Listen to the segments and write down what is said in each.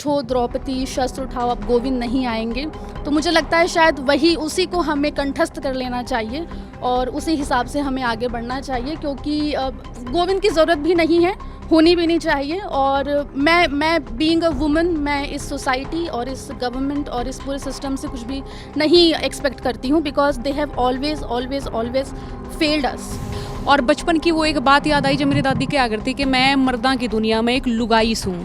उठो द्रौपदी शस्त्र उठाओ अब गोविंद नहीं आएंगे। तो मुझे लगता है शायद उसी को हमें कंठस्थ कर लेना चाहिए और उसी हिसाब से हमें आगे बढ़ना चाहिए, क्योंकि गोविंद की ज़रूरत भी नहीं है, होनी भी नहीं चाहिए। और मैं बीइंग अ वुमन, मैं इस सोसाइटी और इस गवर्नमेंट और इस पूरे सिस्टम से कुछ भी नहीं एक्सपेक्ट करती हूँ, because they have always always always failed अस। और बचपन की वो एक बात याद आई जब मेरी दादी क्या करती कि मैं मर्दा की दुनिया में एक लुगाई हूँ,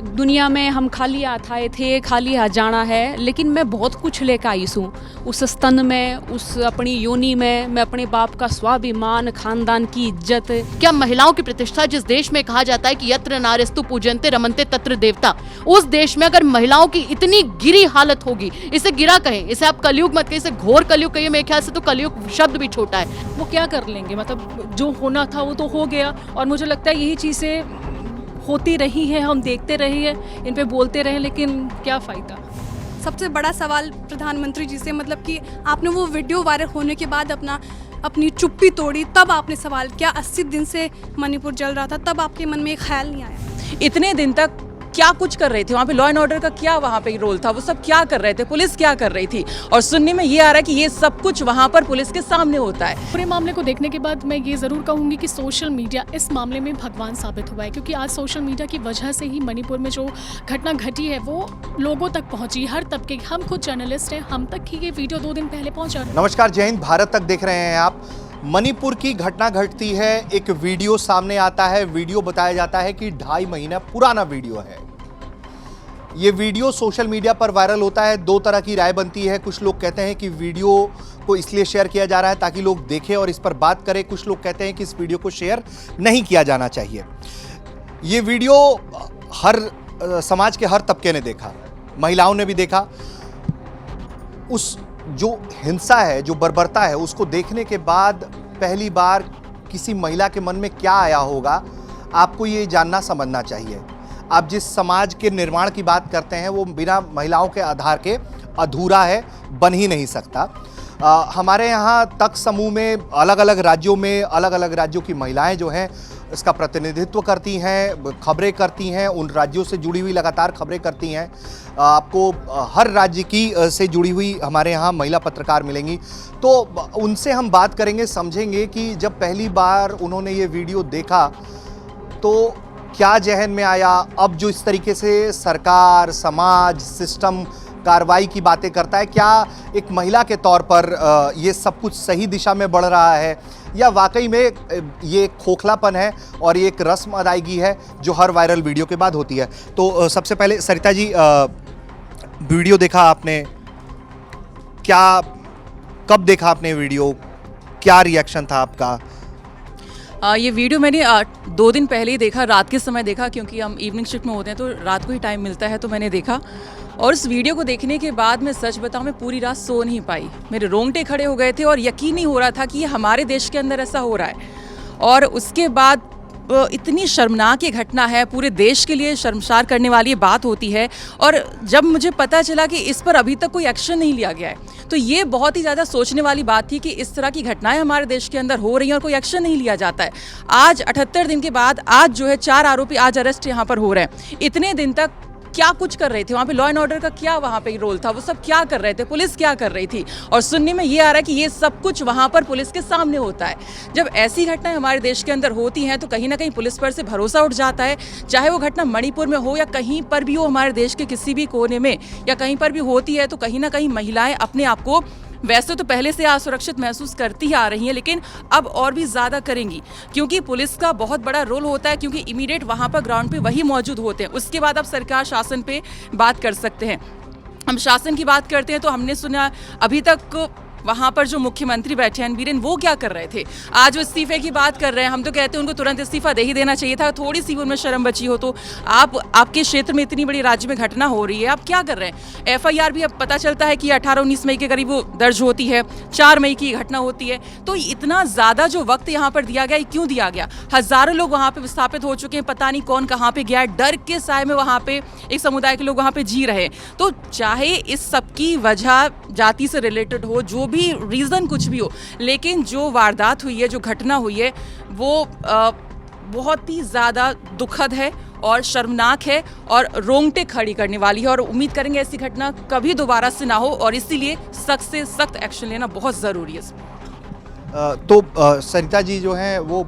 दुनिया में हम खाली हाथ आए थे, खाली हाथ जाना है, लेकिन मैं बहुत कुछ लेकर आई हूँ। उस स्तन में, उस अपनी योनि में मैं अपने बाप का स्वाभिमान, खानदान की इज्जत। क्या महिलाओं की प्रतिष्ठा जिस देश में कहा जाता है कि यत्र नार्यस्तु पूजन्ते रमन्ते तत्र देवता, उस देश में अगर महिलाओं की इतनी गिरी हालत होगी, इसे गिरा कहें, इसे आप कलयुग मत कहिए, इसे घोर कलयुग कहिए, मेरे ख्याल से तो कलयुग शब्द भी छोटा है। वो क्या कर लेंगे, मतलब जो होना था वो तो हो गया। और मुझे लगता है यही चीज़ें होती रही है, हम देखते रहे हैं, इन पे बोलते रहे, लेकिन क्या फ़ायदा। सबसे बड़ा सवाल प्रधानमंत्री जी से, मतलब कि आपने वो वीडियो वायरल होने के बाद अपनी चुप्पी तोड़ी, तब आपने सवाल किया। 80 दिन से मणिपुर जल रहा था, तब आपके मन में एक ख्याल नहीं आया? इतने दिन तक क्या कुछ कर रहे थे वहाँ पे, लॉ एंड ऑर्डर का क्या वहाँ पे रोल था, वो सब क्या कर रहे थे, पुलिस क्या कर रही थी? और सुनने में ये आ रहा है कि ये सब कुछ वहाँ पर पुलिस के सामने होता है। पूरे मामले को देखने के बाद मैं ये ज़रूर कहूँगी कि सोशल मीडिया इस मामले में भगवान साबित हुआ है, क्योंकि आज सोशल मीडिया की वजह से ही मणिपुर में जो घटना घटी है वो लोगों तक पहुँची, हर तबके। हम खुद जर्नलिस्ट हैं, हम तक ही ये वीडियो 2 दिन पहले पहुँचा। नमस्कार, जय हिंद, भारत तक देख रहे हैं आप। मणिपुर की घटना घटती है, एक वीडियो सामने आता है, वीडियो बताया जाता है कि 2.5 महीना पुराना वीडियो है। ये वीडियो सोशल मीडिया पर वायरल होता है, 2 तरह की राय बनती है। कुछ लोग कहते हैं कि वीडियो को इसलिए शेयर किया जा रहा है ताकि लोग देखें और इस पर बात करें। कुछ लोग कहते हैं कि इस वीडियो को शेयर नहीं किया जाना चाहिए। ये वीडियो हर समाज के हर तबके ने देखा, महिलाओं ने भी देखा। उस जो हिंसा है, जो बर्बरता है, उसको देखने के बाद पहली बार किसी महिला के मन में क्या आया होगा, आपको ये जानना समझना चाहिए। आप जिस समाज के निर्माण की बात करते हैं वो बिना महिलाओं के आधार के अधूरा है, बन ही नहीं सकता। हमारे यहाँ तक समूह में अलग अलग राज्यों की महिलाएं जो हैं इसका प्रतिनिधित्व करती हैं, खबरें करती हैं, उन राज्यों से जुड़ी हुई लगातार खबरें करती हैं। आपको हर राज्य की से जुड़ी हुई हमारे यहाँ महिला पत्रकार मिलेंगी, तो उनसे हम बात करेंगे, समझेंगे कि जब पहली बार उन्होंने ये वीडियो देखा तो क्या जहन में आया। अब जो इस तरीके से सरकार, समाज, सिस्टम कार्रवाई की बातें करता है, क्या एक महिला के तौर पर ये सब कुछ सही दिशा में बढ़ रहा है या वाकई में ये खोखलापन है और ये एक रस्म अदायगी है जो हर वायरल वीडियो के बाद होती है। तो सबसे पहले सरिता जी, वीडियो देखा आपने, क्या, कब देखा आपने वीडियो, क्या रिएक्शन था आपका? ये वीडियो मैंने 2 दिन पहले ही देखा, रात के समय देखा, क्योंकि हम इवनिंग शिफ्ट में होते हैं तो रात को ही टाइम मिलता है, तो मैंने देखा। और इस वीडियो को देखने के बाद मैं सच बताऊं, मैं पूरी रात सो नहीं पाई। मेरे रोंगटे खड़े हो गए थे और यकीन नहीं हो रहा था कि ये हमारे देश के अंदर ऐसा हो रहा है। और उसके बाद इतनी शर्मनाक ये घटना है, पूरे देश के लिए शर्मसार करने वाली ये बात होती है। और जब मुझे पता चला कि इस पर अभी तक कोई एक्शन नहीं लिया गया है, तो ये बहुत ही ज़्यादा सोचने वाली बात थी कि इस तरह की घटनाएं हमारे देश के अंदर हो रही हैं और कोई एक्शन नहीं लिया जाता है। आज 78 दिन के बाद आज जो है 4 आरोपी आज अरेस्ट यहाँ पर हो रहे हैं। इतने दिन तक क्या कुछ कर रहे थे वहाँ पे, लॉ एंड ऑर्डर का क्या वहाँ पे रोल था, वो सब क्या कर रहे थे, पुलिस क्या कर रही थी? और सुनने में ये आ रहा है कि ये सब कुछ वहाँ पर पुलिस के सामने होता है। जब ऐसी घटनाएं हमारे देश के अंदर होती हैं तो कहीं ना कहीं पुलिस पर से भरोसा उठ जाता है। चाहे वो घटना मणिपुर में हो या कहीं पर भी हो, हमारे देश के किसी भी कोने में या कहीं पर भी होती है, तो कहीं ना कहीं महिलाएं अपने आप को वैसे तो पहले से असुरक्षित महसूस करती ही आ रही हैं, लेकिन अब और भी ज़्यादा करेंगी, क्योंकि पुलिस का बहुत बड़ा रोल होता है, क्योंकि इमीडिएट वहाँ पर ग्राउंड पे वही मौजूद होते हैं। उसके बाद आप सरकार, शासन पे बात कर सकते हैं। हम शासन की बात करते हैं तो हमने सुना अभी तक वहाँ पर जो मुख्यमंत्री बैठे हैं बीरेन, वो क्या कर रहे थे? आज वो इस्तीफे की बात कर रहे हैं। हम तो कहते हैं उनको तुरंत इस्तीफा दे ही देना चाहिए था, थोड़ी सी उनमें शर्म बची हो तो। आपके क्षेत्र में इतनी बड़ी राज्य में घटना हो रही है, आप क्या कर रहे हैं? FIR भी अब पता चलता है कि 18-19 मई के करीब वो दर्ज होती है, 4 मई की घटना होती है। तो इतना ज़्यादा जो वक्त यहाँ पर दिया गया, क्यों दिया गया? हज़ारों लोग वहाँ पर विस्थापित हो चुके हैं, पता नहीं कौन कहाँ पर गया है, डर के साए में वहाँ पे एक समुदाय के लोग वहाँ पर जी रहे हैं। तो चाहे इस सब की वजह जाति से रिलेटेड हो, जो भी रीज़न कुछ भी हो, लेकिन जो वारदात हुई है, जो घटना हुई है, वो बहुत ही ज़्यादा दुखद है और शर्मनाक है और रोंगटे खड़ी करने वाली है, और उम्मीद करेंगे ऐसी घटना कभी दोबारा से ना हो, और इसीलिए सख्त से सख्त एक्शन लेना बहुत ज़रूरी है इसमें। तो सरिता जी जो हैं वो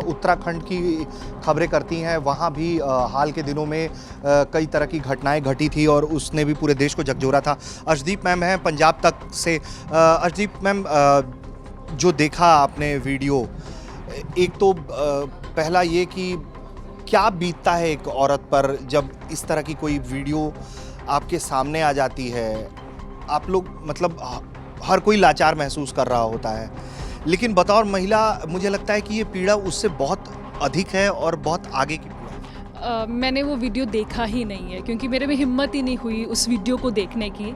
उत्तराखंड की खबरें करती हैं, वहाँ भी हाल के दिनों में कई तरह की घटनाएं घटी थी और उसने भी पूरे देश को झकझोरा था। अर्शदीप मैम हैं पंजाब तक से। अर्शदीप मैम, जो देखा आपने वीडियो, एक तो पहला ये कि क्या बीतता है एक औरत पर जब इस तरह की कोई वीडियो आपके सामने आ जाती है। आप लोग मतलब हर कोई लाचार महसूस कर रहा होता है, लेकिन बतौर महिला मुझे लगता है कि ये पीड़ा उससे बहुत अधिक है और बहुत आगे की पीड़ा है। मैंने वो वीडियो देखा ही नहीं है क्योंकि मेरे में हिम्मत ही नहीं हुई उस वीडियो को देखने की।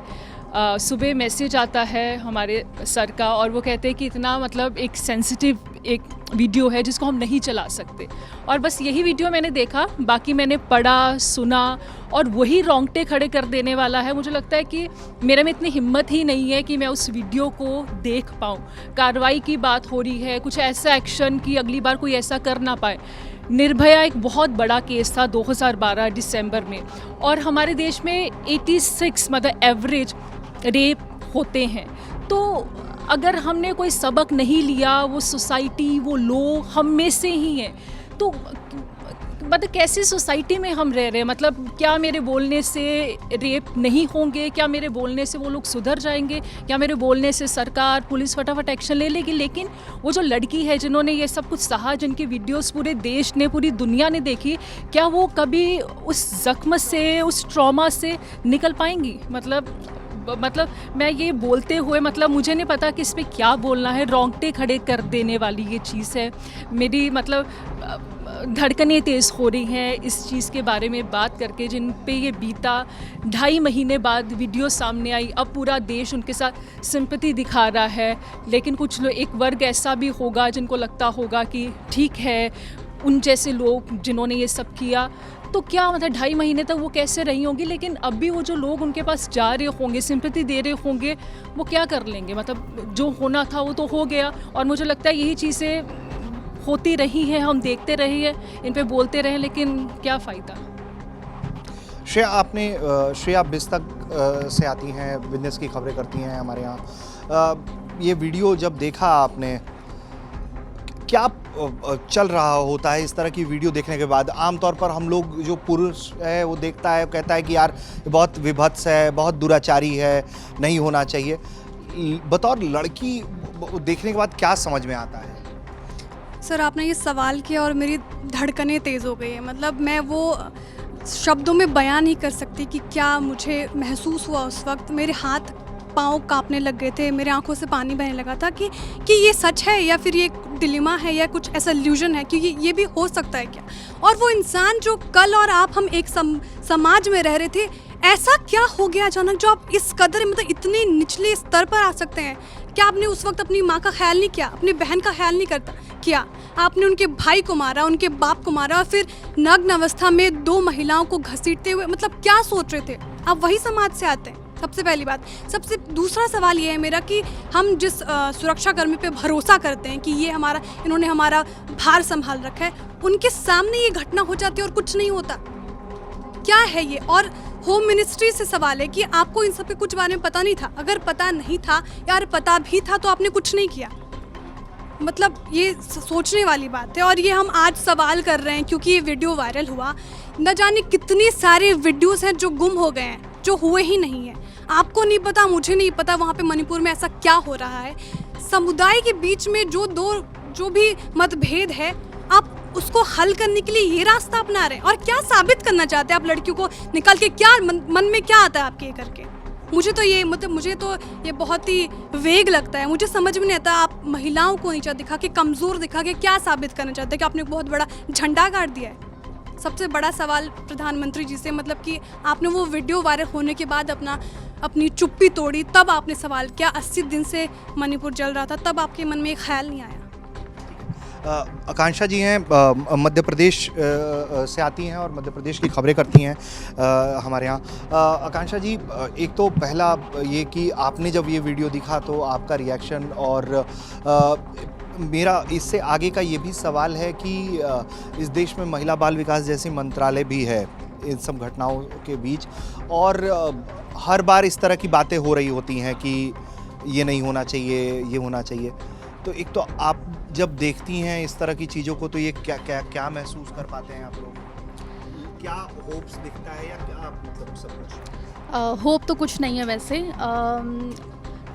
सुबह मैसेज आता है हमारे सर का और वो कहते हैं कि इतना मतलब एक सेंसिटिव एक वीडियो है जिसको हम नहीं चला सकते, और बस यही वीडियो मैंने देखा। बाकी मैंने पढ़ा, सुना, और वही रोंगटे खड़े कर देने वाला है। मुझे लगता है कि मेरे में इतनी हिम्मत ही नहीं है कि मैं उस वीडियो को देख पाऊँ। कार्रवाई की बात हो रही है, कुछ ऐसा एक्शन कि अगली बार कोई ऐसा कर ना पाए। निर्भया एक बहुत बड़ा केस था 2012 दिसंबर में, और हमारे देश में 86 मतलब एवरेज रेप होते हैं। तो अगर हमने कोई सबक नहीं लिया, वो सोसाइटी, वो लोग हम में से ही हैं, तो मतलब कैसी सोसाइटी में हम रह रहे हैं। मतलब क्या मेरे बोलने से रेप नहीं होंगे? क्या मेरे बोलने से वो लोग सुधर जाएंगे? क्या मेरे बोलने से सरकार, पुलिस फटाफट एक्शन ले लेगी? लेकिन वो जो लड़की है जिन्होंने ये सब कुछ सहा, जिनकी वीडियोस पूरे देश ने, पूरी दुनिया ने देखी, क्या वो कभी उस जख्म से, उस ट्रॉमा से निकल पाएंगी? मतलब मैं ये बोलते हुए मतलब मुझे नहीं पता कि इस पे क्या बोलना है। रोंगटे खड़े कर देने वाली ये चीज़ है। मेरी मतलब धड़कनें तेज़ हो रही हैं इस चीज़ के बारे में बात करके, जिन पे ये बीता। 2.5 महीने बाद वीडियो सामने आई, अब पूरा देश उनके साथ सिंपैथी दिखा रहा है। लेकिन कुछ लोग, एक वर्ग ऐसा भी होगा जिनको लगता होगा कि ठीक है, उन जैसे लोग जिन्होंने ये सब किया, तो क्या मतलब 2.5 महीने तक वो कैसे रही होंगी। लेकिन अब भी वो जो लोग उनके पास जा रहे होंगे, सिंपैथी दे रहे होंगे, वो क्या कर लेंगे? मतलब जो होना था वो तो हो गया। और मुझे लगता है यही चीज़ें होती रही हैं, हम देखते रहे हैं, इन पे बोलते रहे, लेकिन क्या फ़ायदा। श्रेया बिस्तक से आती हैं, बिजनेस की खबरें करती हैं हमारे यहाँ। ये वीडियो जब देखा आपने, क्या चल रहा होता है इस तरह की वीडियो देखने के बाद? आमतौर पर हम लोग, जो पुरुष है वो देखता है, कहता है कि यार बहुत विभत्स है, बहुत दुराचारी है, नहीं होना चाहिए। बतौर लड़की देखने के बाद क्या समझ में आता है? सर, आपने ये सवाल किया और मेरी धड़कनें तेज़ हो गई है। मतलब मैं वो शब्दों में बयान नहीं कर सकती कि क्या मुझे महसूस हुआ उस वक्त। मेरे हाथ पाँव कांपने लग गए थे, मेरे आंखों से पानी बहने लगा था कि ये सच है या फिर ये डिलेमा है या कुछ ऐसा इल्यूजन है कि ये भी हो सकता है क्या। और वो इंसान जो कल और आप हम एक समाज में रह रहे थे, ऐसा क्या हो गया अचानक जो आप इस कदर मतलब इतने निचले स्तर पर आ सकते हैं? क्या आपने उस वक्त अपनी माँ का ख्याल नहीं किया, अपनी बहन का ख्याल नहीं किया? आपने उनके भाई को मारा, उनके बाप को मारा, और फिर नग्न अवस्था में 2 महिलाओं को घसीटते हुए, मतलब क्या सोच रहे थे आप? वही समाज से आते हैं, सबसे पहली बात। सबसे दूसरा सवाल ये है मेरा कि हम जिस सुरक्षाकर्मी पे भरोसा करते हैं कि इन्होंने हमारा भार संभाल रखा है, उनके सामने ये घटना हो जाती है और कुछ नहीं होता। क्या है ये? और होम मिनिस्ट्री से सवाल है कि आपको इन सब के कुछ बारे में पता नहीं था। अगर पता नहीं था, यार पता भी था, तो आपने कुछ नहीं किया। मतलब ये सोचने वाली बात है। और ये हम आज सवाल कर रहे हैं क्योंकि ये वीडियो वायरल हुआ। न जाने कितने सारे वीडियोस हैं जो गुम हो गए हैं, जो हुए ही नहीं हैं। आपको नहीं पता, मुझे नहीं पता वहाँ पे मणिपुर में ऐसा क्या हो रहा है। समुदाय के बीच में जो भी मतभेद है, आप उसको हल करने के लिए ये रास्ता अपना रहे हैं। और क्या साबित करना चाहते हैं आप लड़कियों को निकल के? क्या मन में क्या आता है आपके ये करके? मुझे तो ये बहुत ही वेग लगता है। मुझे समझ में नहीं आता, आप महिलाओं को नीचा दिखा के, कमज़ोर दिखा के क्या साबित करना चाहते हैं? कि आपने बहुत बड़ा झंडा गाड़ दिया है। सबसे बड़ा सवाल प्रधानमंत्री जी से, मतलब कि आपने वो वीडियो वायरल होने के बाद अपनी चुप्पी तोड़ी, तब आपने सवाल किया। 80 दिन से मणिपुर जल रहा था, तब आपके मन में एक ख्याल नहीं आया? आकांक्षा जी हैं, मध्य प्रदेश से आती हैं और मध्य प्रदेश की खबरें करती हैं हमारे यहाँ। आकांक्षा जी, एक तो पहला ये कि आपने जब ये वीडियो दिखा तो आपका रिएक्शन, और मेरा इससे आगे का ये भी सवाल है कि इस देश में महिला बाल विकास जैसी मंत्रालय भी है इन सब घटनाओं के बीच, और हर बार इस तरह की बातें हो रही होती हैं कि ये नहीं होना चाहिए, ये होना चाहिए। तो एक तो आप जब देखती हैं इस तरह की चीज़ों को, तो ये क्या क्या क्या महसूस कर पाते हैं आप लोग? क्या होप्स दिखता है या क्या मतलब सब कुछ? होप तो कुछ नहीं है वैसे।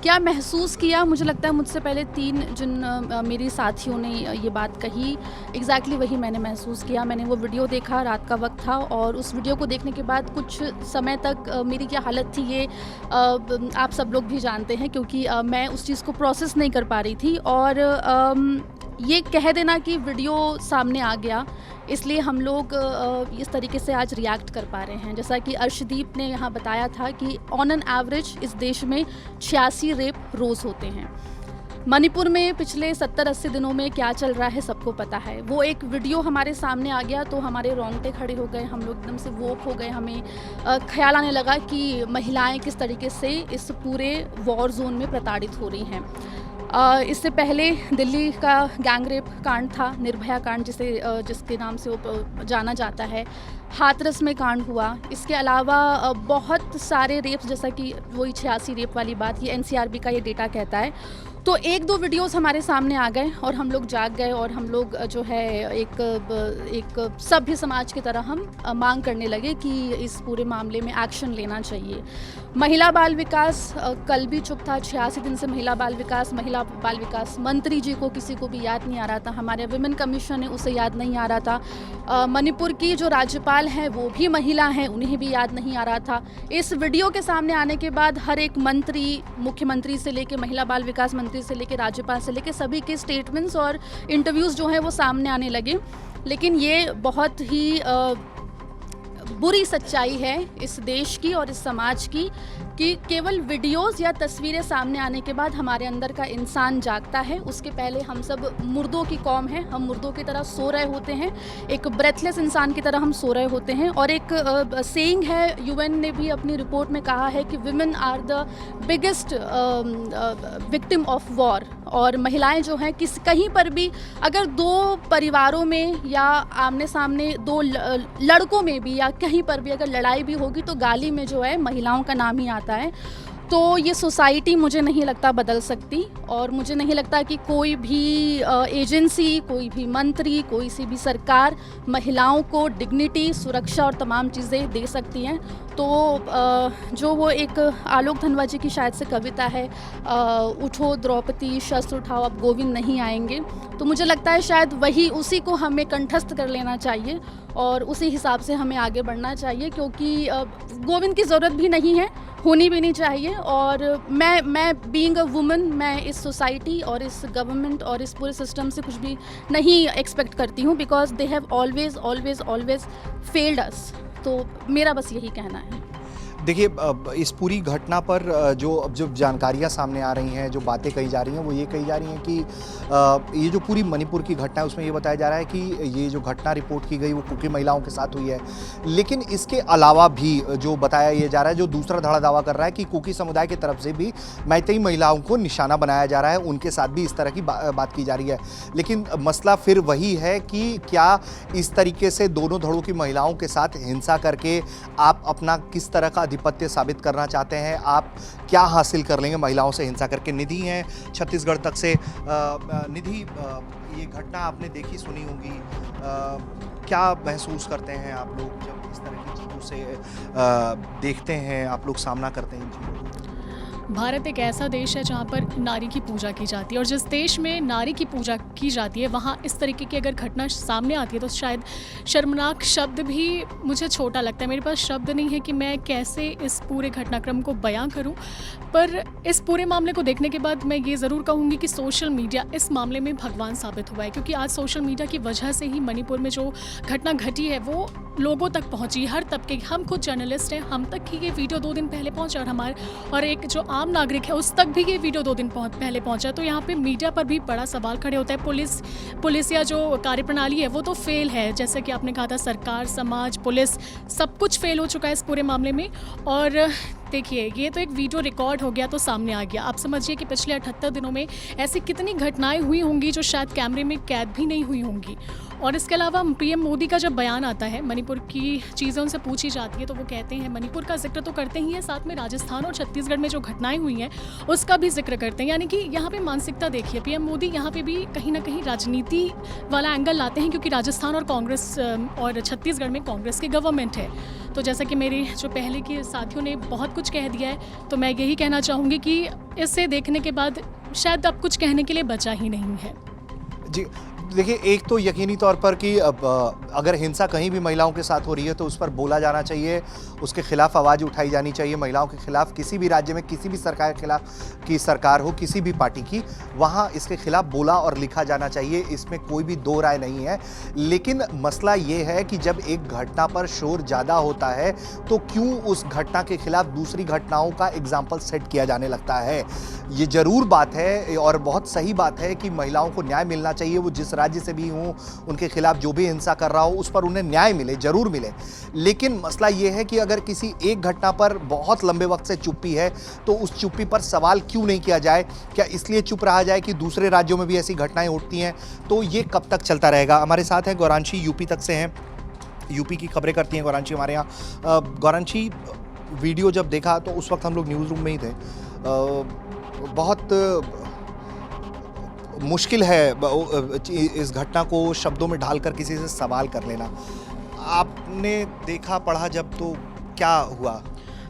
क्या महसूस किया, मुझे लगता है मुझसे पहले 3 जिन मेरी साथियों ने ये बात कही, एग्जैक्टली वही मैंने महसूस किया। मैंने वो वीडियो देखा, रात का वक्त था, और उस वीडियो को देखने के बाद कुछ समय तक मेरी क्या हालत थी ये आप सब लोग भी जानते हैं, क्योंकि मैं उस चीज़ को प्रोसेस नहीं कर पा रही थी। और ये कह देना कि वीडियो सामने आ गया इसलिए हम लोग इस तरीके से आज रिएक्ट कर पा रहे हैं। जैसा कि अर्शदीप ने यहाँ बताया था कि ऑन एन एवरेज इस देश में 86 रेप रोज़ होते हैं। मणिपुर में पिछले 70-80 दिनों में क्या चल रहा है सबको पता है। वो एक वीडियो हमारे सामने आ गया तो हमारे रोंगटे खड़े हो गए, हम लोग एकदम से वोक हो गए। हमें ख्याल आने लगा कि महिलाएं किस तरीके से इस पूरे वॉर जोन में प्रताड़ित हो रही हैं। इससे पहले दिल्ली का गैंग रेप कांड था, निर्भया कांड जिसके नाम से वो जाना जाता है। हाथरस में कांड हुआ। इसके अलावा बहुत सारे रेप्स, जैसा कि वही 86 रेप वाली बात, ये NCRB का ये डेटा कहता है। तो 1-2 वीडियोस हमारे सामने आ गए और हम लोग जाग गए और हम लोग जो है एक सभ्य समाज की तरह हम मांग करने लगे कि इस पूरे मामले में एक्शन लेना चाहिए। महिला बाल विकास कल भी चुप था। 86 दिन से महिला बाल विकास मंत्री जी को किसी को भी याद नहीं आ रहा था। हमारे विमेन कमीशन है, उसे याद नहीं आ रहा था। मणिपुर की जो राज्यपाल हैं वो भी महिला हैं, उन्हें भी याद नहीं आ रहा था। इस वीडियो के सामने आने के बाद हर एक मंत्री, मुख्यमंत्री से लेके महिला बाल विकास मंत्री से लेके राज्यपाल से लेके सभी के स्टेटमेंट्स और इंटरव्यूज़ जो हैं वो सामने आने लगे। लेकिन ये बहुत ही बुरी सच्चाई है इस देश की और इस समाज की कि केवल वीडियोस या तस्वीरें सामने आने के बाद हमारे अंदर का इंसान जागता है। उसके पहले हम सब मुर्दों की कौम हैं, हम मुर्दों की तरह सो रहे होते हैं, एक ब्रेथलेस इंसान की तरह हम सो रहे होते हैं। और एक सेइंग है, UN ने भी अपनी रिपोर्ट में कहा है कि women are the biggest victim of war. और महिलाएं जो हैं कहीं पर भी अगर 2 परिवारों में या आमने सामने 2 लड़कों में भी या कहीं पर भी अगर लड़ाई भी होगी तो गाली में जो है महिलाओं का नाम ही आता है। तो ये सोसाइटी मुझे नहीं लगता बदल सकती, और मुझे नहीं लगता कि कोई भी एजेंसी, कोई भी मंत्री, कोई सी भी सरकार महिलाओं को डिग्निटी, सुरक्षा और तमाम चीज़ें दे सकती हैं। तो जो वो एक आलोक धनवा जी की शायद से कविता है, उठो द्रौपदी शस्त्र उठाओ अब गोविंद नहीं आएंगे, तो मुझे लगता है शायद वही उसी को हमें कंठस्थ कर लेना चाहिए और उसी हिसाब से हमें आगे बढ़ना चाहिए, क्योंकि गोविंद की ज़रूरत भी नहीं है, होनी भी नहीं चाहिए। और मैं बीइंग अ वुमन, मैं इस सोसाइटी और इस गवर्नमेंट और इस पूरे सिस्टम से कुछ भी नहीं एक्सपेक्ट करती हूँ, because they have always failed अस। तो मेरा बस यही कहना है। देखिए, इस पूरी घटना पर जो जानकारियां सामने आ रही हैं, जो बातें कही जा रही हैं, वो ये कही जा रही हैं कि ये जो पूरी मणिपुर की घटना है उसमें ये बताया जा रहा है कि ये जो घटना रिपोर्ट की गई वो कुकी महिलाओं के साथ हुई है। लेकिन इसके अलावा भी जो बताया ये जा रहा है, जो दूसरा धड़ा दावा कर रहा है कि कुकी समुदाय की तरफ से भी मैतेई महिलाओं को निशाना बनाया जा रहा है, उनके साथ भी इस तरह की बात की जा रही है। लेकिन मसला फिर वही है कि क्या इस तरीके से दोनों धड़ों की महिलाओं के साथ हिंसा करके आप अपना किस तरह का आधिपत्य साबित करना चाहते हैं, आप क्या हासिल कर लेंगे महिलाओं से हिंसा करके? निधि हैं छत्तीसगढ़ तक से। निधि, ये घटना आपने देखी सुनी होगी, क्या महसूस करते हैं आप लोग जब इस तरह की चीज़ों से देखते हैं, आप लोग सामना करते हैं इन चीज़ों को? भारत एक ऐसा देश है जहाँ पर नारी की पूजा की जाती है, और जिस देश में नारी की पूजा की जाती है वहाँ इस तरीके की अगर घटना सामने आती है तो शायद शर्मनाक शब्द भी मुझे छोटा लगता है। मेरे पास शब्द नहीं है कि मैं कैसे इस पूरे घटनाक्रम को बयां करूं। पर इस पूरे मामले को देखने के बाद मैं ये ज़रूर कहूँगी कि सोशल मीडिया इस मामले में भगवान साबित हुआ है, क्योंकि आज सोशल मीडिया की वजह से ही मणिपुर में जो घटना घटी है वो लोगों तक पहुँची, हर तबके। हम खुद जर्नलिस्ट हैं, हम तक ही ये वीडियो 2 दिन पहले पहुँचा, और एक जो आम नागरिक है उस तक भी ये वीडियो 2 दिन पहले पहुंचा। तो यहाँ पे मीडिया पर भी बड़ा सवाल खड़े होता है। पुलिस या जो कार्यप्रणाली है वो तो फेल है, जैसे कि आपने कहा था, सरकार, समाज, पुलिस, सब कुछ फेल हो चुका है इस पूरे मामले में। और देखिए, ये तो एक वीडियो रिकॉर्ड हो गया तो सामने आ गया। आप समझिए कि पिछले 78 दिनों में ऐसी कितनी घटनाएं हुई होंगी जो शायद कैमरे में कैद भी नहीं हुई होंगी। और इसके अलावा पीएम मोदी का जब बयान आता है, मणिपुर की चीज़ें उनसे पूछी जाती है तो वो कहते हैं, मणिपुर का जिक्र तो करते ही है, साथ में राजस्थान और छत्तीसगढ़ में जो घटनाएं हुई हैं उसका भी जिक्र करते हैं। यानी कि यहाँ पे मानसिकता देखिए, पीएम मोदी यहाँ पे भी कहीं ना कहीं राजनीति वाला एंगल लाते हैं, क्योंकि राजस्थान और कांग्रेस और छत्तीसगढ़ में कांग्रेस की गवर्नमेंट है। तो जैसा कि मेरे जो पहले के साथियों ने बहुत कुछ कह दिया है, तो मैं यही कहना चाहूँगी कि इसे देखने के बाद शायद अब कुछ कहने के लिए बचा ही नहीं है। जी देखिए, एक तो यकीनी तौर पर कि अगर हिंसा कहीं भी महिलाओं के साथ हो रही है तो उस पर बोला जाना चाहिए, उसके खिलाफ आवाज़ उठाई जानी चाहिए। महिलाओं के खिलाफ किसी भी राज्य में किसी भी सरकार के खिलाफ की सरकार हो, किसी भी पार्टी की, वहाँ इसके खिलाफ बोला और लिखा जाना चाहिए, इसमें कोई भी दो राय नहीं है। लेकिन मसला ये है कि जब एक घटना पर शोर ज़्यादा होता है तो क्यों उस घटना के खिलाफ दूसरी घटनाओं का एग्जाम्पल सेट किया जाने लगता है। ये ज़रूर बात है और बहुत सही बात है कि महिलाओं को न्याय मिलना चाहिए, वो जिस राज्य से भी हों, उनके खिलाफ जो भी हिंसा कर रहा हो उस पर उन्हें न्याय मिले, जरूर मिले। लेकिन मसला ये है कि अगर किसी एक घटना पर बहुत लंबे वक्त से चुप्पी है तो उस चुप्पी पर सवाल क्यों नहीं किया जाए। क्या इसलिए चुप रहा जाए कि दूसरे राज्यों में भी ऐसी घटनाएं होती हैं? तो ये कब तक चलता रहेगा। हमारे साथ हैं गौरांशी, यूपी तक से हैं, यूपी की खबरें करती हैं गौरांशी हमारे यहाँ। गौरांशी, वीडियो जब देखा तो उस वक्त हम लोग न्यूज़ रूम में ही थे। बहुत मुश्किल है इस घटना को शब्दों में ढालकर किसी से सवाल कर लेना। आपने देखा पढ़ा जब, तो क्या हुआ?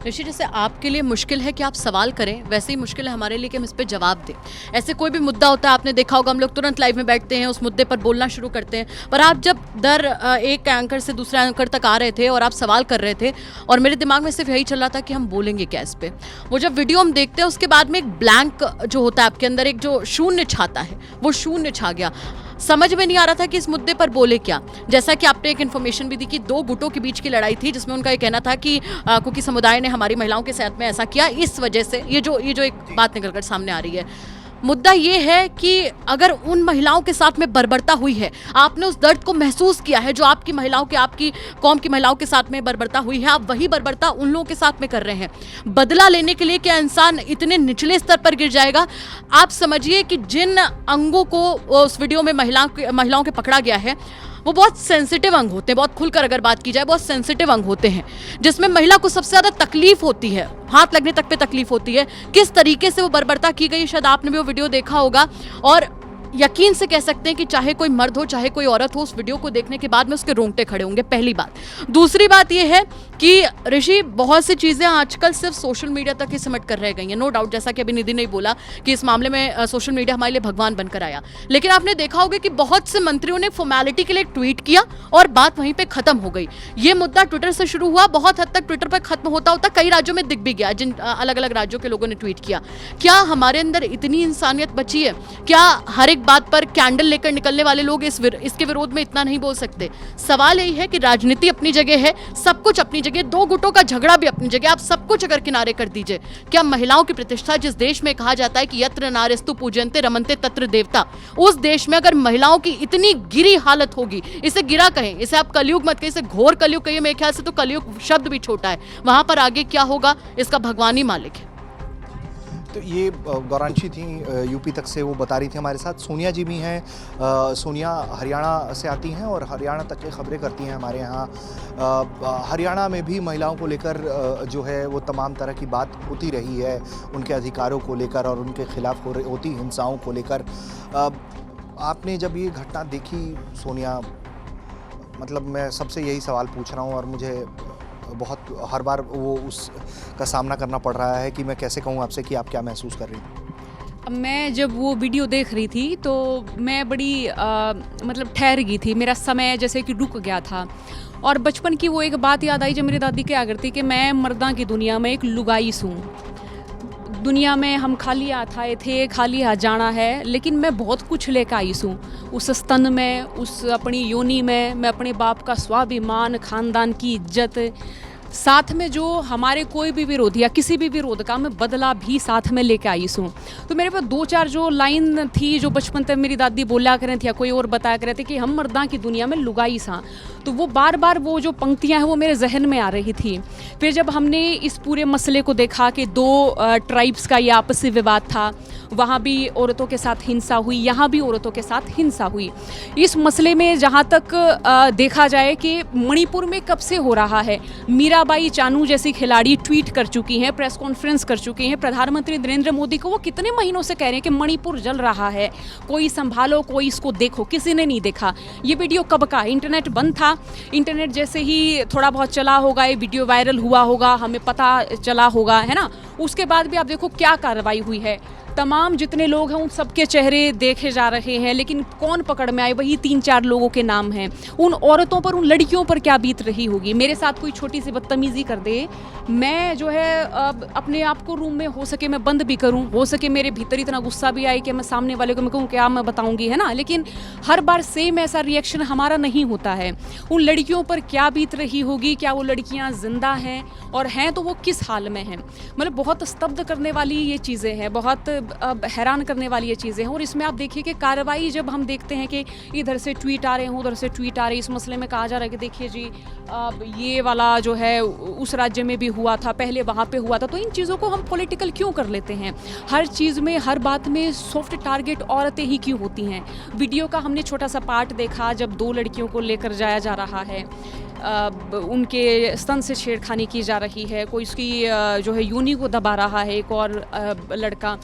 ऋषि, जैसे आपके लिए मुश्किल है कि आप सवाल करें, वैसे ही मुश्किल है हमारे लिए कि हम इस पर जवाब दें। ऐसे कोई भी मुद्दा होता है, आपने देखा होगा, हम लोग तुरंत लाइव में बैठते हैं, उस मुद्दे पर बोलना शुरू करते हैं। पर आप जब एक एंकर से दूसरे एंकर तक आ रहे थे और आप सवाल कर रहे थे, और मेरे दिमाग में सिर्फ यही चल रहा था कि हम बोलेंगे क्या इस पर। वो जब वीडियो हम देखते हैं उसके बाद में एक ब्लैंक जो होता है आपके अंदर, एक जो शून्य छाता है, वो शून्य छा गया। समझ में नहीं आ रहा था कि इस मुद्दे पर बोले क्या। जैसा कि आपने एक इन्फॉर्मेशन भी दी कि दो गुटों के बीच की लड़ाई थी, जिसमें उनका ये कहना था कि कुकी समुदाय ने हमारी महिलाओं के साथ में ऐसा किया, इस वजह से ये जो एक बात निकलकर सामने आ रही है। मुद्दा ये है कि अगर उन महिलाओं के साथ में बर्बरता हुई है, आपने उस दर्द को महसूस किया है जो आपकी महिलाओं के, आपकी कौम की महिलाओं के साथ में बर्बरता हुई है, आप वही बर्बरता उन लोगों के साथ में कर रहे हैं। बदला लेने के लिए क्या इंसान इतने निचले स्तर पर गिर जाएगा? आप समझिए कि जिन अंगों को उस वीडियो में महिलाओं के पकड़ा गया है, वो बहुत सेंसिटिव अंग होते हैं। बहुत खुलकर अगर बात की जाए, बहुत सेंसिटिव अंग होते हैं, जिसमें महिला को सबसे ज्यादा तकलीफ होती है, हाथ लगने तक पे तकलीफ होती है। किस तरीके से वो बर्बरता की गई, शायद आपने भी वो वीडियो देखा होगा। और यकीन से कह सकते हैं कि चाहे कोई मर्द हो चाहे कोई औरत हो, उस वीडियो को देखने के बाद में उसके रोंगटे खड़े होंगे, पहली बात। दूसरी बात यह है कि ऋषि, बहुत सी चीजें आजकल सिर्फ सोशल मीडिया तक ही सिमट कर रह गई हैं। नो डाउट, जैसा कि अभी निधि ने बोला कि इस मामले में सोशल मीडिया हमारे लिए भगवान बनकर आया। लेकिन आपने देखा होगा कि बहुत से मंत्रियों ने फॉर्मेलिटी के लिए ट्वीट किया और बात वहीं पर खत्म हो गई। ये मुद्दा ट्विटर से शुरू हुआ, बहुत हद तक ट्विटर पर खत्म होता होता कई राज्यों में दिख भी गया, जिन अलग अलग राज्यों के लोगों ने ट्वीट किया। क्या हमारे अंदर इतनी इंसानियत बची है? क्या हर एक बात पर कैंडल लेकर निकलने वाले लोग इसके विरोध में इतना नहीं बोल सकते? सवाल यही है कि राजनीति अपनी जगह है, सब कुछ अपनी जगह, दो गुटों का झगड़ा भी अपनी जगह, आप सब कुछ अगर किनारे कर दीजिए, क्या महिलाओं की प्रतिष्ठा, जिस देश में कहा जाता है कि यत्र नार्यस्तु पूज्यन्ते रमन्ते तत्र देवता, उस देश में अगर महिलाओं की इतनी गिरी हालत होगी, इसे गिरा कहें, इसे आप कलयुग मत कहिए, इसे घोर कलयुग कहिए, मेरे ख्याल से तो कलयुग शब्द भी छोटा है, वहां पर आगे क्या होगा इसका भगवान ही मालिक है। तो ये गौरांशी थी, यूपी तक से, वो बता रही थी। हमारे साथ सोनिया जी भी हैं। सोनिया हरियाणा से आती हैं और हरियाणा तक की खबरें करती हैं हमारे यहाँ। हरियाणा में भी महिलाओं को लेकर जो है वो तमाम तरह की बात होती रही है, उनके अधिकारों को लेकर और उनके खिलाफ होती हिंसाओं को लेकर। आपने जब ये घटना देखी सोनिया, मतलब मैं सबसे यही सवाल पूछ रहा हूँ और मुझे बहुत हर बार वो उसका सामना करना पड़ रहा है कि मैं कैसे कहूँ आपसे कि आप क्या महसूस कर रही थी? मैं जब वो वीडियो देख रही थी तो मैं बड़ी मतलब ठहर गई थी, मेरा समय जैसे कि रुक गया था। और बचपन की वो एक बात याद आई जब मेरी दादी क्या करती कि मैं मर्दां की दुनिया में एक लुगाई हूँ, दुनिया में हम खाली हाथ आए थे, खाली हाथ जाना है, लेकिन मैं बहुत कुछ लेकर आई हूँ। उस स्तन में, उस अपनी योनि में मैं अपने बाप का स्वाभिमान, खानदान की इज्जत, साथ में जो हमारे कोई भी विरोध या किसी भी विरोध का मैं बदला भी साथ में लेके आई हूँ। तो मेरे पास 2-4 जो लाइन थी जो बचपन तक मेरी दादी बोला करें थी या कोई और बताया करे थे कि हम मर्दा की दुनिया में लुगाई सा, तो वो बार बार वो जो पंक्तियां हैं वो मेरे जहन में आ रही थी। फिर जब हमने इस पूरे मसले को देखा कि 2 ट्राइब्स का ये आपसी विवाद था, वहाँ भी औरतों के साथ हिंसा हुई, यहाँ भी औरतों के साथ हिंसा हुई। इस मसले में जहाँ तक देखा जाए कि मणिपुर में कब से हो रहा है, मीराबाई चानू जैसी खिलाड़ी ट्वीट कर चुकी हैं, प्रेस कॉन्फ्रेंस कर चुकी हैं, प्रधानमंत्री नरेंद्र मोदी को वो कितने महीनों से कह रहे हैं कि मणिपुर जल रहा है, कोई संभालो, कोई इसको देखो, किसी ने नहीं देखा। ये वीडियो कब का, इंटरनेट बंद था, इंटरनेट जैसे ही थोड़ा बहुत चला होगा ये वीडियो वायरल हुआ होगा, हमें पता चला होगा, है ना। उसके बाद भी आप देखो क्या कार्रवाई हुई है, तमाम जितने लोग हैं उन सबके चेहरे देखे जा रहे हैं, लेकिन कौन पकड़ में आए, वही 3-4 लोगों के नाम हैं। उन औरतों पर, उन लड़कियों पर क्या बीत रही होगी। मेरे साथ कोई छोटी सी बदतमीजी कर दे, मैं जो है अपने आप को रूम में हो सके मैं बंद भी करूं, हो सके मेरे भीतर इतना गुस्सा भी आए कि मैं सामने वाले को मैं कहूँ क्या मैं बताऊंगी, है ना। लेकिन हर बार सेम ऐसा रिएक्शन हमारा नहीं होता है। उन लड़कियों पर क्या बीत रही होगी, क्या वो लड़कियाँ जिंदा हैं, और हैं तो वो किस हाल में हैं। मतलब बहुत स्तब्ध करने वाली ये चीज़ें हैं, बहुत हैरान करने वाली ये चीज़ें हैं। और इसमें आप देखिए कि कार्रवाई जब हम देखते हैं कि इधर से ट्वीट आ रहे हैं, उधर से ट्वीट आ रहे हैं, इस मसले में कहा जा रहा है कि देखिए जी ये वाला जो है उस राज्य में भी हुआ था, पहले वहाँ पे हुआ था, तो इन चीज़ों को हम पॉलिटिकल क्यों कर लेते हैं। हर चीज़ में, हर बात में सॉफ्ट टारगेट औरतें ही क्यों होती हैं। वीडियो का हमने छोटा सा पार्ट देखा जब 2 लड़कियों को लेकर जाया जा रहा है, उनके स्तन से छेड़खानी की जा रही है, कोई उसकी जो है यूनी को दबा रहा है, एक और लड़का।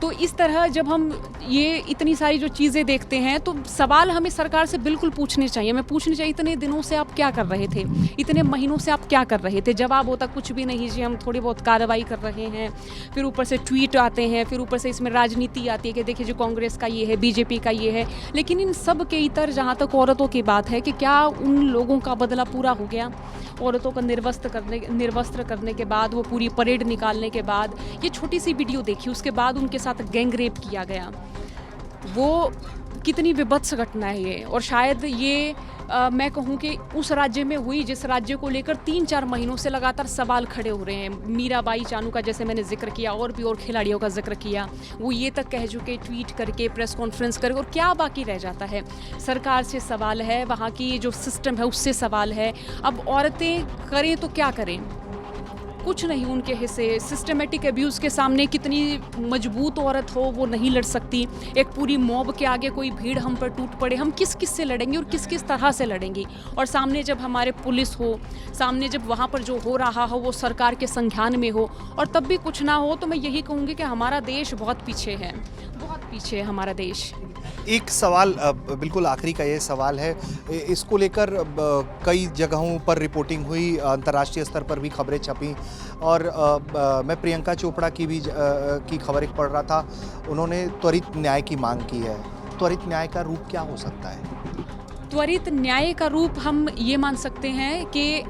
तो इस तरह जब हम ये इतनी सारी जो चीज़ें देखते हैं तो सवाल हमें सरकार से बिल्कुल पूछने चाहिए। मैं पूछनी चाहिए इतने दिनों से आप क्या कर रहे थे, इतने महीनों से आप क्या कर रहे थे। जवाब होता कुछ भी नहीं जी, हम थोड़ी बहुत कार्रवाई कर रहे हैं, फिर ऊपर से ट्वीट आते हैं, फिर ऊपर से इसमें राजनीति आती है कि देखिए जो कांग्रेस का ये है, बीजेपी का ये है। लेकिन इन सब के इतर जहाँ तक औरतों की बात है कि क्या उन लोगों का बदला पूरा हो गया। औरतों को निर्वस्त्र करने के बाद, वो पूरी परेड निकालने के बाद, ये छोटी सी वीडियो देखी, उसके बाद उनके साथ गैंग रेप किया गया। वो कितनी विभत्स घटना है ये। और शायद ये मैं कहूँ कि उस राज्य में हुई जिस राज्य को लेकर 3-4 महीनों से लगातार सवाल खड़े हो रहे हैं। मीराबाई चानू का जैसे मैंने जिक्र किया, और भी और खिलाड़ियों का जिक्र किया, वो ये तक कह चुके ट्वीट करके, प्रेस कॉन्फ्रेंस करके। और क्या बाकी रह जाता है, सरकार से सवाल है, वहाँ की जो सिस्टम है उससे सवाल है। अब औरतें करें तो क्या करें, कुछ नहीं उनके हिस्से। सिस्टमेटिक अब्यूज़ के सामने कितनी मजबूत औरत हो वो नहीं लड़ सकती। एक पूरी मॉब के आगे कोई भीड़ हम पर टूट पड़े, हम किस से लड़ेंगे और किस तरह से लड़ेंगी। और सामने जब हमारे पुलिस हो, सामने जब वहाँ पर जो हो रहा हो वो सरकार के संज्ञान में हो, और तब भी कुछ ना हो, तो मैं यही कहूँगी कि हमारा देश बहुत पीछे है, बहुत पीछे है हमारा देश। एक सवाल, बिल्कुल आखिरी का ये सवाल है, इसको लेकर कई जगहों पर रिपोर्टिंग हुई, अंतर्राष्ट्रीय स्तर पर भी खबरें छपी, और मैं प्रियंका चोपड़ा की भी की खबर एक पढ़ रहा था। उन्होंने त्वरित न्याय की मांग की है। त्वरित न्याय का रूप क्या हो सकता है? त्वरित न्याय का रूप हम ये मान सकते हैं कि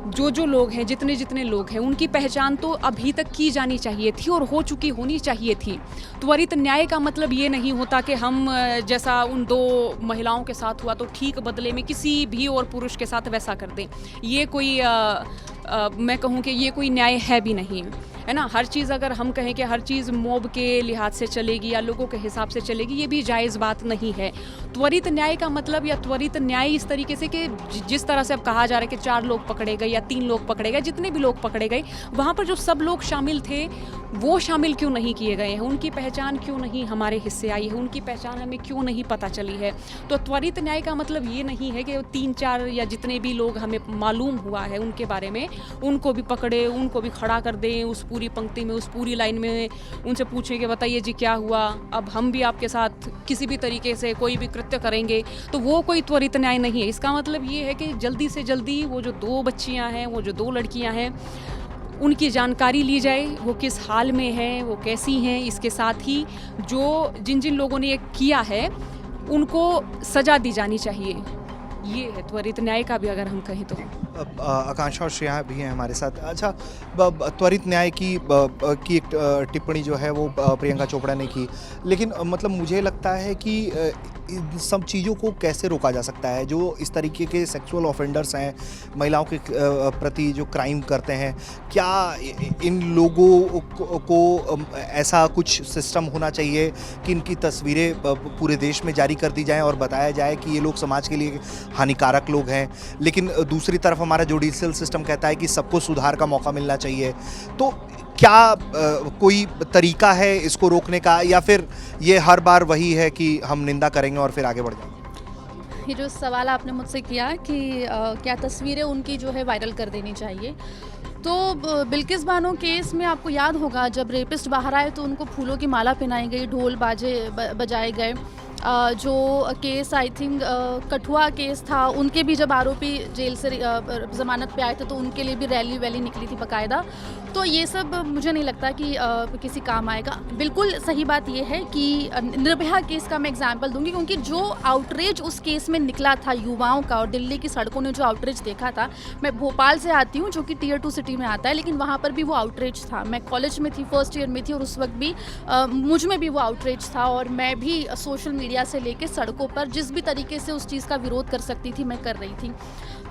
जो लोग हैं, जितने लोग हैं, उनकी पहचान तो अभी तक की जानी चाहिए थी और हो चुकी होनी चाहिए थी। त्वरित न्याय का मतलब ये नहीं होता कि हम जैसा उन 2 महिलाओं के साथ हुआ तो ठीक बदले में किसी भी और पुरुष के साथ वैसा कर दें। ये कोई मैं कहूँ कि ये कोई न्याय है भी नहीं, है ना। हर चीज़ अगर हम कहें कि हर चीज़ मॉब के लिहाज से चलेगी या लोगों के हिसाब से चलेगी, ये भी जायज़ बात नहीं है। त्वरित न्याय का मतलब, या त्वरित न्याय इस तरीके से कि जिस तरह से अब कहा जा रहा है कि 4 लोग पकड़े गए या 3 लोग पकड़े गए, जितने भी लोग पकड़े गए, वहाँ पर जो सब लोग शामिल थे वो शामिल क्यों नहीं किए गए हैं, उनकी पहचान क्यों नहीं हमारे हिस्से आई है, उनकी पहचान हमें क्यों नहीं पता चली है। तो त्वरित न्याय का मतलब ये नहीं है कि 3-4 या जितने भी लोग हमें मालूम हुआ है उनके बारे में, उनको भी पकड़े, उनको भी खड़ा कर दें उस पूरी पंक्ति में, उस पूरी लाइन में, उनसे पूछें कि बताइए जी क्या हुआ, अब हम भी आपके साथ किसी भी तरीके से कोई भी कृत्य करेंगे, तो वो कोई त्वरित न्याय नहीं है। इसका मतलब ये है कि जल्दी से जल्दी वो जो 2 बच्चियां हैं, वो जो 2 लड़कियां हैं, उनकी जानकारी ली जाए, वो किस हाल में है, वो कैसी हैं। इसके साथ ही जो जिन लोगों ने ये किया है उनको सज़ा दी जानी चाहिए। ये है त्वरित न्याय का भी अगर हम कहें तो। आकांक्षा और श्रेया भी हैं हमारे साथ। अच्छा, त्वरित न्याय की एक टिप्पणी जो है वो प्रियंका चोपड़ा ने की, लेकिन मतलब मुझे लगता है कि इन सब चीज़ों को कैसे रोका जा सकता है? जो इस तरीके के सेक्सुअल ऑफेंडर्स हैं, महिलाओं के प्रति जो क्राइम करते हैं, क्या इन लोगों को ऐसा कुछ सिस्टम होना चाहिए कि इनकी तस्वीरें पूरे देश में जारी कर दी जाएं और बताया जाए कि ये लोग समाज के लिए हानिकारक लोग हैं, लेकिन दूसरी तरफ हमारा जुडिशियल सिस्टम कहता है कि सबको सुधार का मौका मिलना चाहिए। तो क्या कोई तरीका है इसको रोकने का, या फिर ये हर बार वही है कि हम निंदा करेंगे और फिर आगे बढ़ जाएंगे? ये जो सवाल आपने मुझसे किया कि क्या तस्वीरें उनकी जो है वायरल कर देनी चाहिए, तो बिल्किस बानो केस में आपको याद होगा जब रेपिस्ट बाहर आए तो उनको फूलों की माला पहनाई गई, ढोल बाजे बजाए गए। जो case I think Kathua case था, उनके भी जब आरोपी जेल से ज़मानत पे आए थे तो उनके लिए भी रैली वैली निकली थी बाकायदा। तो ये सब मुझे नहीं लगता कि किसी काम आएगा। बिल्कुल सही बात ये है कि निर्भया केस का मैं एग्जांपल दूंगी, क्योंकि जो आउटरीच उस केस में निकला था युवाओं का और दिल्ली की सड़कों ने जो आउटरीच देखा था, मैं भोपाल से आती हूँ जो कि टियर 2 सिटी में आता है, लेकिन वहाँ पर भी वो आउटरीच था। मैं कॉलेज में थी, फर्स्ट ईयर में थी, और उस वक्त भी मुझ में भी वो आउटरीच था, और मैं भी सोशल मीडिया से लेके सड़कों पर जिस भी तरीके से उस चीज़ का विरोध कर सकती थी मैं कर रही थी।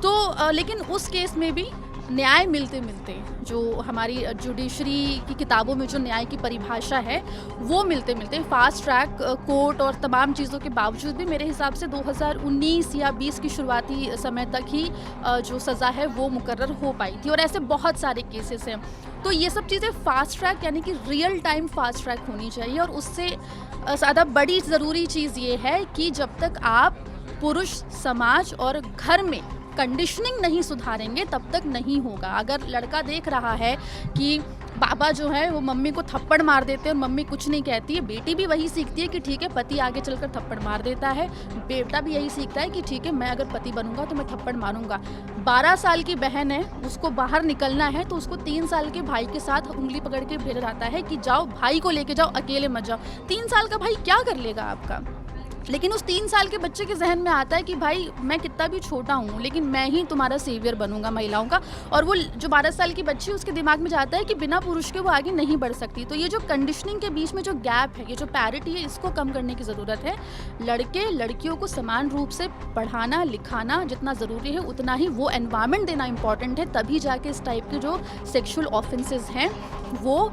तो लेकिन उस केस में भी न्याय मिलते मिलते, जो हमारी जुडिशरी की किताबों में जो न्याय की परिभाषा है वो मिलते मिलते फास्ट ट्रैक कोर्ट और तमाम चीज़ों के बावजूद भी मेरे हिसाब से 2019 या 20 की शुरुआती समय तक ही जो सज़ा है वो मुकर्रर हो पाई थी, और ऐसे बहुत सारे केसेस हैं। तो ये सब चीज़ें फास्ट ट्रैक यानी कि रियल टाइम फास्ट ट्रैक होनी चाहिए, और उससे ज़्यादा बड़ी ज़रूरी चीज़ ये है कि जब तक आप पुरुष समाज और घर में कंडीशनिंग नहीं सुधारेंगे तब तक नहीं होगा। अगर लड़का देख रहा है कि पापा जो है वो मम्मी को थप्पड़ मार देते हैं और मम्मी कुछ नहीं कहती है, बेटी भी वही सीखती है कि ठीक है पति आगे चलकर थप्पड़ मार देता है, बेटा भी यही सीखता है कि ठीक है मैं अगर पति बनूंगा तो मैं थप्पड़ मारूंगा। 12 साल की बहन है, उसको बाहर निकलना है तो उसको 3 साल के भाई के साथ उंगली पकड़ के भेजा जाता है कि जाओ भाई को लेके जाओ, अकेले मत जाओ। 3 साल का भाई क्या कर लेगा आपका? लेकिन उस 3 साल के बच्चे के जहन में आता है कि भाई मैं कितना भी छोटा हूँ लेकिन मैं ही तुम्हारा सेवियर बनूंगा महिलाओं का, और वो जो 12 साल की बच्ची उसके दिमाग में जाता है कि बिना पुरुष के वो आगे नहीं बढ़ सकती। तो ये जो कंडीशनिंग के बीच में जो गैप है, ये जो पैरिटी है, इसको कम करने की ज़रूरत है। लड़के लड़कियों को समान रूप से पढ़ाना लिखाना जितना ज़रूरी है उतना ही वो एनवायरनमेंट देना इंपॉर्टेंट है, तभी जाके इस टाइप के जो सेक्शुअल ऑफेंसेस हैं वो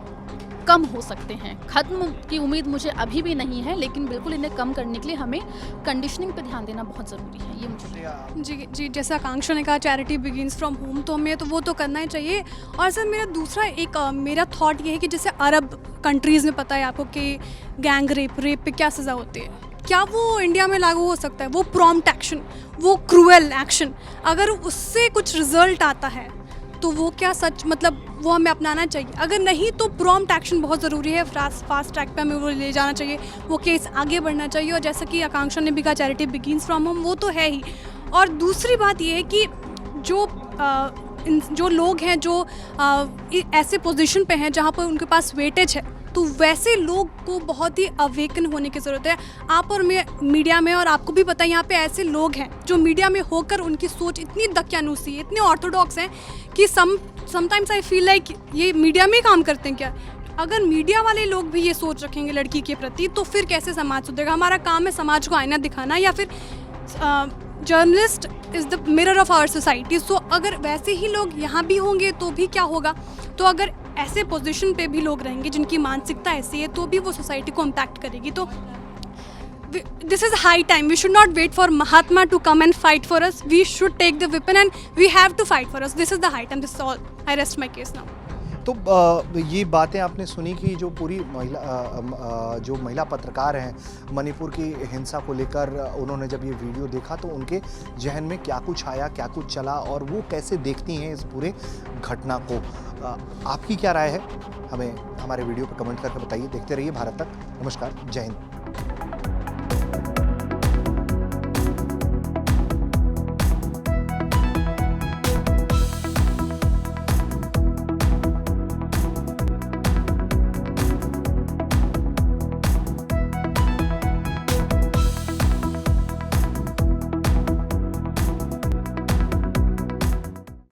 कम हो सकते हैं। खत्म की उम्मीद मुझे अभी भी नहीं है, लेकिन बिल्कुल इन्हें कम करने के लिए हमें कंडीशनिंग पे ध्यान देना बहुत ज़रूरी है। ये मुझे जी जैसा आकांक्षा ने कहा चैरिटी बिगिंस फ्रॉम होम, तो हमें तो वो तो करना ही चाहिए। और सर मेरा दूसरा मेरा थॉट ये है कि जैसे अरब कंट्रीज़ में पता है आपको कि गैंग रेप पे क्या सज़ा होती है, क्या वो इंडिया में लागू हो सकता है? वो प्रॉम्प्ट एक्शन, वो क्रूएल एक्शन, अगर उससे कुछ रिजल्ट आता है तो वो क्या सच मतलब वो हमें अपनाना चाहिए? अगर नहीं तो प्रॉम्प्ट एक्शन बहुत ज़रूरी है, फास्ट ट्रैक पे हमें वो ले जाना चाहिए, वो केस आगे बढ़ना चाहिए। और जैसा कि आकांक्षा ने भी कहा चैरिटी बिगिंस फ्रॉम होम, वो तो है ही। और दूसरी बात ये है कि जो लोग हैं जो ऐसे पोजीशन पे हैं जहाँ पर उनके पास वेटेज है, तो वैसे लोग को बहुत ही अवेकन होने की ज़रूरत है। आप और मैं मीडिया में, और आपको भी पता है यहाँ पे ऐसे लोग हैं जो मीडिया में होकर उनकी सोच इतनी दकियानूसी है, इतने ऑर्थोडॉक्स हैं कि समटाइम्स आई फील लाइक ये मीडिया में काम करते हैं क्या? अगर मीडिया वाले लोग भी ये सोच रखेंगे लड़की के प्रति तो फिर कैसे समाज सुधरेगा? हमारा काम है समाज को आईना दिखाना, या फिर journalist is the mirror of our society. So अगर वैसे ही लोग यहाँ भी होंगे तो भी क्या होगा? तो अगर ऐसे पोजीशन पे भी लोग रहेंगे जिनकी मानसिकता ऐसी है तो भी वो सोसाइटी को इम्पैक्ट करेगी। तो this is high time. We should not wait for Mahatma to come and fight for us. We should take the weapon and we have to fight for us. This is the high time. This is all. I rest my case now. तो ये बातें आपने सुनी कि जो पूरी महिला पत्रकार हैं मणिपुर की हिंसा को लेकर, उन्होंने जब ये वीडियो देखा तो उनके जहन में क्या कुछ आया, क्या कुछ चला, और वो कैसे देखती हैं इस पूरे घटना को। आपकी क्या राय है? हमें हमारे वीडियो पर कमेंट करके बताइए। देखते रहिए भारत तक। नमस्कार, जय हिंद।